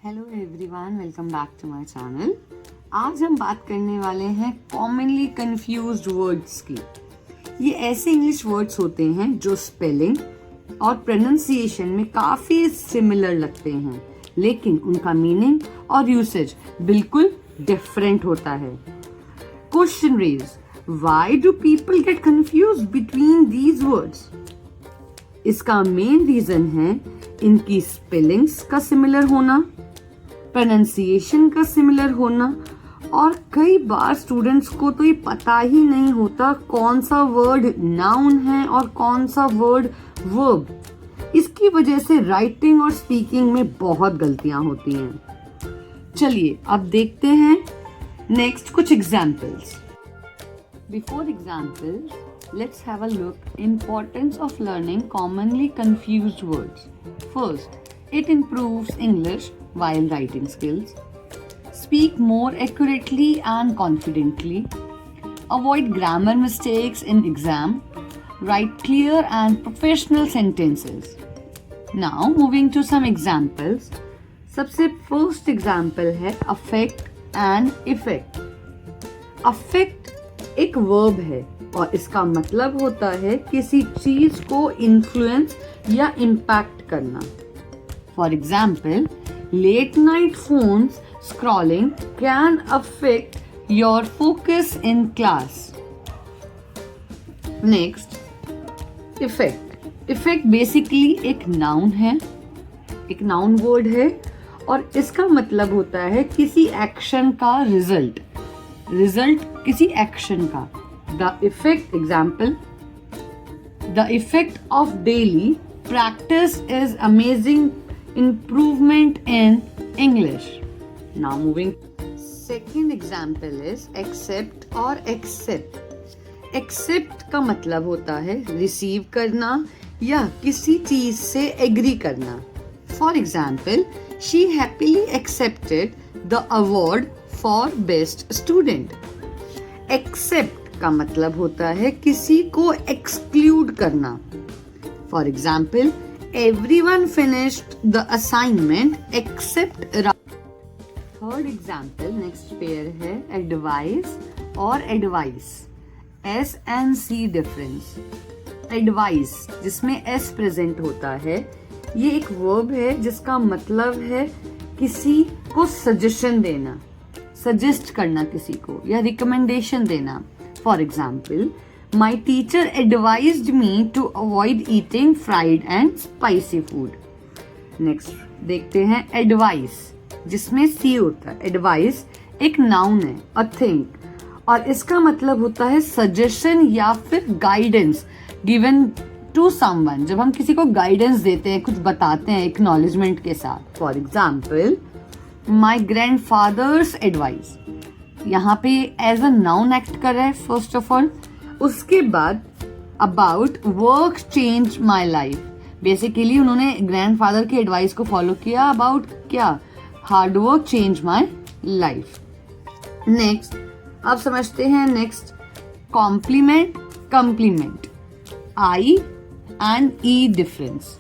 Hello everyone, welcome back to my channel. आज हम बात करने वाले हैं कॉमनली कंफ्यूज्ड वर्ड्स की। ये ऐसे इंग्लिश वर्ड्स होते हैं जो स्पेलिंग और प्रोनाउंसिएशन में काफ़ी सिमिलर लगते हैं, लेकिन उनका मीनिंग और यूसेज बिल्कुल डिफरेंट होता है। Question raise, why do people get confused between these words? इसका मेन रीजन है इनकी स्पेलिंग्स का सिमिलर होना, प्रोनाउंसिएशन का सिमिलर होना, और कई बार स्टूडेंट्स को तो ये पता ही नहीं होता कौन सा वर्ड नाउन है और कौन सा वर्ड वर्ब। इसकी वजह से राइटिंग और स्पीकिंग में बहुत गलतियां होती हैं। चलिए अब देखते हैं नेक्स्ट कुछ examples. Before examples, let's have a look importance of learning commonly confused words. First, it improves English while writing skills. Speak more accurately and confidently. Avoid grammar mistakes in exam. Write clear and professional sentences. Now, moving to some examples. सबसे first example है affect and effect. Affect एक verb है और इसका मतलब होता है किसी चीज को इन्फ्लुएंस या इम्पैक्ट करना। For example, late night phones scrolling can affect your focus in class. Next, effect. Effect basically एक नाउन है, एक नाउन वर्ड है और इसका मतलब होता है किसी एक्शन का रिजल्ट, किसी एक्शन का। The effect, example, the effect of daily practice is amazing improvement in English. Now moving. Second example is accept or accept. Accept का मतलब होता है receive करना या किसी चीज से agree करना. For example, she happily accepted the award for best student. Accept का मतलब होता है किसी को एक्सक्लूड करना। For example, everyone finished the assignment except. Third example, next pair है एडवाइस और advise. S and C difference. Advice जिसमें एस प्रेजेंट होता है, ये एक वर्ब है जिसका मतलब है किसी को सजेशन देना, सजेस्ट करना किसी को या रिकमेंडेशन देना। For example, my teacher advised me to avoid eating fried and spicy food. Next देखते हैं advice, जिसमें C होता है। advice एक noun है, a thing, और इसका मतलब होता है suggestion या फिर guidance given to someone। जब हम किसी को guidance देते हैं, कुछ बताते हैं acknowledgement के साथ। For example, my grandfather's advice, यहाँ पे एज अ नाउन एक्ट कर रहा है फर्स्ट ऑफ ऑल। उसके बाद about work change my life, basically उन्होंने ग्रैंडफादर की एडवाइस को फॉलो किया अबाउट क्या, hard work change my life. Next अब समझते हैं next compliment, compliment. I and E difference.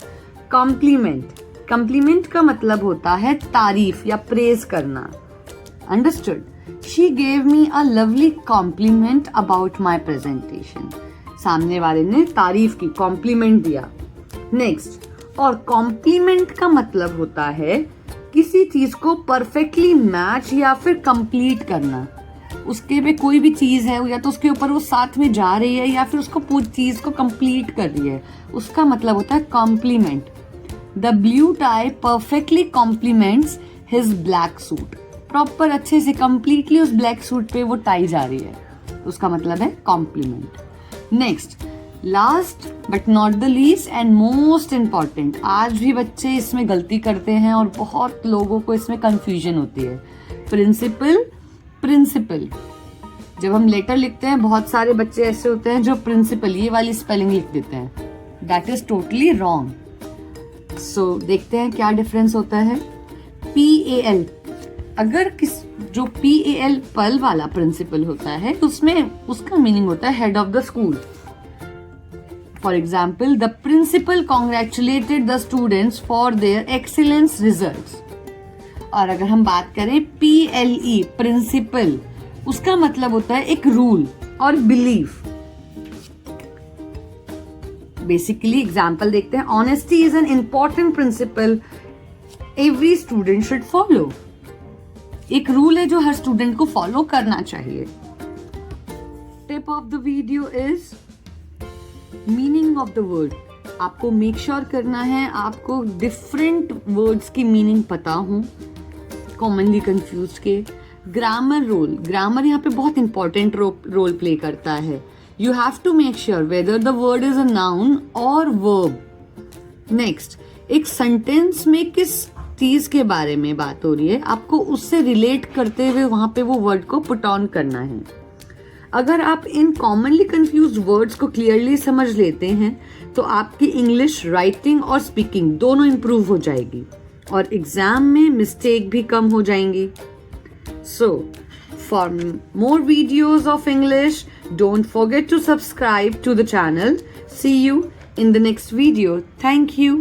Compliment का मतलब होता है तारीफ या प्रेज करना। Understood? She gave me a lovely compliment about my presentation. सामने वाले ने तारीफ की, कॉम्प्लीमेंट दिया। नेक्स्ट, और कॉम्प्लीमेंट का मतलब होता है किसी चीज को परफेक्टली मैच या फिर कंप्लीट करना। उसके पे कोई भी चीज है या तो उसके ऊपर वो साथ में जा रही है या फिर उसको पूरी चीज को कंप्लीट कर रही है, उसका मतलब होता है complement. The blue tie perfectly complements his black suit. Proper अच्छे से कंप्लीटली उस ब्लैक सूट पे वो टाई जा रही है, तो उसका मतलब है complement. Next, last but not the least and most important, आज भी बच्चे इसमें गलती करते हैं और बहुत लोगों को इसमें कंफ्यूजन होती है। प्रिंसिपल। जब हम लेटर लिखते हैं, बहुत सारे बच्चे ऐसे होते हैं जो प्रिंसिपल ये वाली स्पेलिंग लिख देते हैं, दैट इज टोटली रॉन्ग। सो देखते हैं क्या डिफरेंस होता है। PAL, अगर जो PAL पल वाला प्रिंसिपल होता है, उसमें उसका मीनिंग होता है head of the school. For example, the principal congratulated the students for their excellence results. और अगर हम बात करें PLE प्रिंसिपल, उसका मतलब होता है एक रूल और बिलीफ। बेसिकली एग्जाम्पल देखते हैं। Honesty is an important principle every student should follow. एक रूल है जो हर स्टूडेंट को फॉलो करना चाहिए। Tip of the video is meaning of the word. आपको मेक श्योर करना है आपको डिफरेंट वर्ड्स की मीनिंग पता हो, कॉमनली कंफ्यूज के। ग्रामर रोल, ग्रामर यहाँ पे बहुत इंपॉर्टेंट रोल प्ले करता है। You have to make sure whether the word is a noun और वर्ब। नेक्स्ट, एक सेंटेंस में किस चीज के बारे में बात हो रही है, आपको उससे रिलेट करते हुए वहां पे वो वर्ड को पुट ऑन करना है। अगर आप इन कॉमनली कंफ्यूज वर्ड्स को क्लियरली समझ लेते हैं तो आपकी इंग्लिश राइटिंग और स्पीकिंग दोनों इंप्रूव हो जाएगी और एग्जाम में मिस्टेक भी कम हो जाएंगी। So for more videos of English, don't forget to subscribe to the channel. See you in the next video. Thank you.